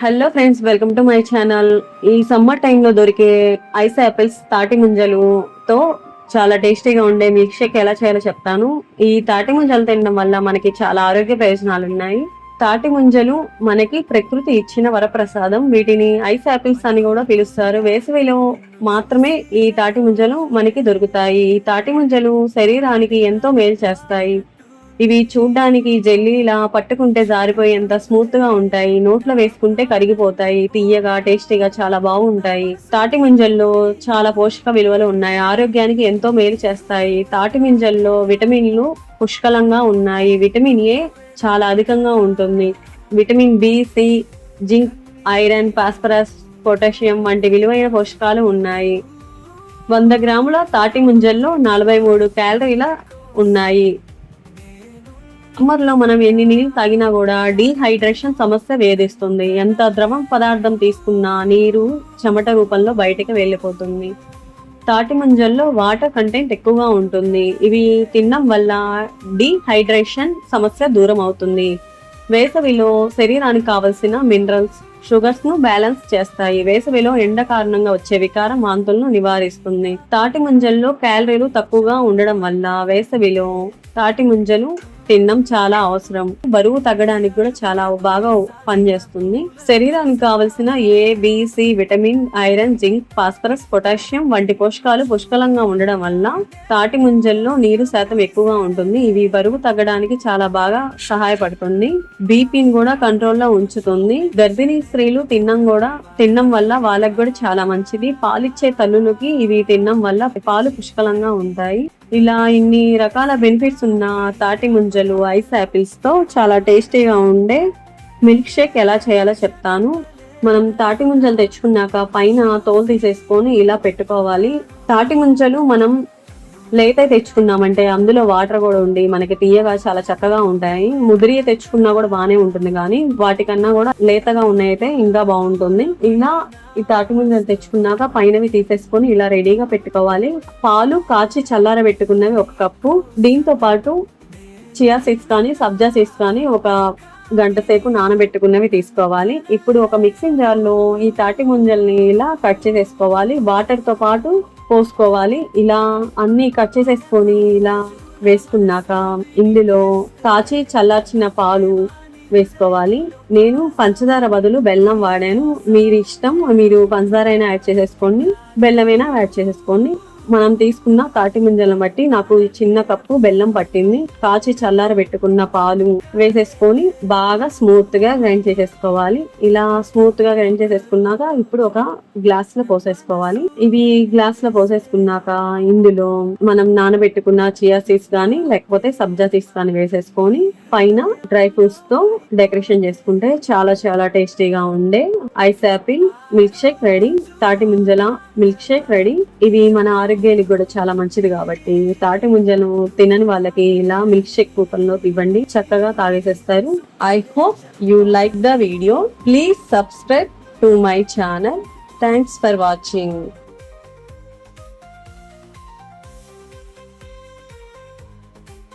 Hello friends, welcome to my channel. ఈ summer టైంలో దొరికే ఐస్ యాపిల్స్ తాటి ముంజలుతో చాలా టేస్టీగా ఉండే మిల్క్ షేక్ ఎలా చేయాలో చెప్తాను. ఈ తాటి ముంజలు తినడం వల్ల మనకి చాలా ఆరోగ్య ప్రయోజనాలు ఉన్నాయి. తాటి ముంజలు మనకి ప్రకృతి ఇచ్చిన వరప్రసాదం. వీటిని ఐస్ యాపిల్స్ అని కూడా పిలుస్తారు. వేసవిలో మాత్రమే ఈ తాటి ముంజలు మనకి దొరుకుతాయి. ఈ తాటి ముంజలు శరీరానికి ఎంతో మేలు చేస్తాయి. ఇవి చూడ్డానికి జెల్లీలా పట్టుకుంటే జారిపోయేంత స్మూత్ గా ఉంటాయి. నోట్లో వేసుకుంటే కరిగిపోతాయి. తీయగా టేస్టీగా చాలా బాగుంటాయి. తాటి ముంజల్లో చాలా పోషక విలువలు ఉన్నాయి. ఆరోగ్యానికి ఎంతో మేలు చేస్తాయి. తాటి ముంజల్లో విటమిన్లు పుష్కలంగా ఉన్నాయి. విటమిన్ ఏ చాలా అధికంగా ఉంటుంది. Vitamin B, C, zinc, iron, phosphorus, potassium వంటి విలువైన పోషకాలు ఉన్నాయి. 100 గ్రాముల తాటి ముంజల్లో 43 క్యాలరీల ఉన్నాయి. సమ్మర్లో మనం ఎన్ని నీళ్ళు తాగినా కూడా డీహైడ్రేషన్ సమస్య వేధిస్తుంది. ఎంత ద్రవం పదార్థం తీసుకున్నా నీరు చెమట రూపంలో బయటకు వెళ్ళిపోతుంది. తాటి ముంజల్లో వాటర్ కంటెంట్ ఎక్కువగా ఉంటుంది. ఇవి తినడం వల్ల డీహైడ్రేషన్ సమస్య దూరం అవుతుంది. వేసవిలో శరీరానికి కావలసిన మినరల్స్, షుగర్స్ ను బ్యాలెన్స్ చేస్తాయి. వేసవిలో ఎండ కారణంగా వచ్చే వికారం వాంతులను నివారిస్తుంది. తాటి ముంజల్లో క్యాలరీలు తక్కువగా ఉండడం వల్ల వేసవిలో తాటి ముంజలు తినడం చాలా అవసరం. బరువు తగ్గడానికి కూడా చాలా బాగా పనిచేస్తుంది. శరీరానికి కావలసిన A, B, C, vitamin, iron, zinc, phosphorus, potassium వంటి పోషకాలు పుష్కలంగా ఉండడం వల్ల తాటి ముంజల్లో నీరు శాతం ఎక్కువగా ఉంటుంది. ఇవి బరువు తగ్గడానికి చాలా బాగా సహాయపడుతుంది. బీపీని కూడా కంట్రోల్లో ఉంచుతుంది. గర్భిణీ స్త్రీలు తినడం వల్ల వాళ్ళకి కూడా చాలా మంచిది. పాలిచ్చే తల్లులకి ఇవి తినడం వల్ల పాలు పుష్కలంగా ఉంటాయి. ఇలా ఇన్ని రకాల బెనిఫిట్స్ ఉన్న తాటి ముంజలు ఐస్ యాపిల్స్ తో చాలా టేస్టీగా ఉండే మిల్క్ షేక్ ఎలా చేయాలో చెప్తాను. మనం తాటి ముంజలు తెచ్చుకున్నాక పైన తోలు తీసేసుకొని ఇలా పెట్టుకోవాలి. తాటి ముంజలు మనం లేత తెచ్చుకున్నామంటే అందులో వాటర్ కూడా ఉండి మనకి తీయగా చాలా చక్కగా ఉంటాయి. ముదిరియ తెచ్చుకున్నా కూడా బాగానే ఉంటుంది, కానీ వాటికన్నా కూడా లేతగా ఉన్నాయితే ఇంకా బాగుంటుంది. ఇలా ఈ తాటి ముంజలు తెచ్చుకున్నాక పైనవి తీసేసుకొని ఇలా రెడీగా పెట్టుకోవాలి. పాలు కాచి చల్లార పెట్టుకున్నవి 1 కప్పు. దీంతో పాటు చియా సీడ్స్ కానీ సబ్జా సీడ్స్ కానీ 1 గంట సేపు నానబెట్టుకున్నవి తీసుకోవాలి. ఇప్పుడు ఒక మిక్సింగ్ జార్ లో ఈ తాటి ముంజల్ని ఇలా కట్ చేసేసుకోవాలి. వాటర్ తో పాటు పోసుకోవాలి. ఇలా అన్ని కట్ చేసేసుకొని ఇలా వేసుకున్నాక ఇందులో కాచి చల్లార్చిన పాలు వేసుకోవాలి. నేను పంచదార బదులు బెల్లం వాడాను. మీరు ఇష్టం, మీరు పంచదార అయినా యాడ్ చేసేసుకోండి, బెల్లమైనా యాడ్ చేసేసుకోండి. మనం తీసుకున్న తాటి ముంజలను బట్టి నాకు చిన్న కప్పు బెల్లం పట్టింది. కాచి చల్లార పెట్టుకున్న పాలు వేసేసుకొని బాగా స్మూత్ గా గ్రైండ్ చేసేసుకోవాలి. ఇలా స్మూత్ గా గ్రైండ్ చేసేసుకున్నాక ఇప్పుడు ఒక గ్లాస్ లో పోసేసుకోవాలి. ఇవి గ్లాస్ లో పోసేసుకున్నాక ఇందులో మనం నానబెట్టుకున్న చియా సీడ్స్ కానీ లేకపోతే సబ్జా సీడ్స్ కానీ వేసేసుకొని పైన డ్రై ఫ్రూట్స్ తో డెకరేషన్ చేసుకుంటే చాలా చాలా టేస్టీగా ఉండే ice Apple milk shake ready. తాటి ముంజల మిల్క్ షేక్ రెడీ. ఇవి మన ఆరోగ్యానికి కూడా చాలా మంచిది కాబట్టి తాటి ముంజలు తినని వాళ్ళకి ఇలా మిల్క్ షేక్ రూపంలో ఇవ్వండి, చక్కగా తాగేసేస్తారు. I hope you like the video. Please subscribe to my channel. Thanks for watching.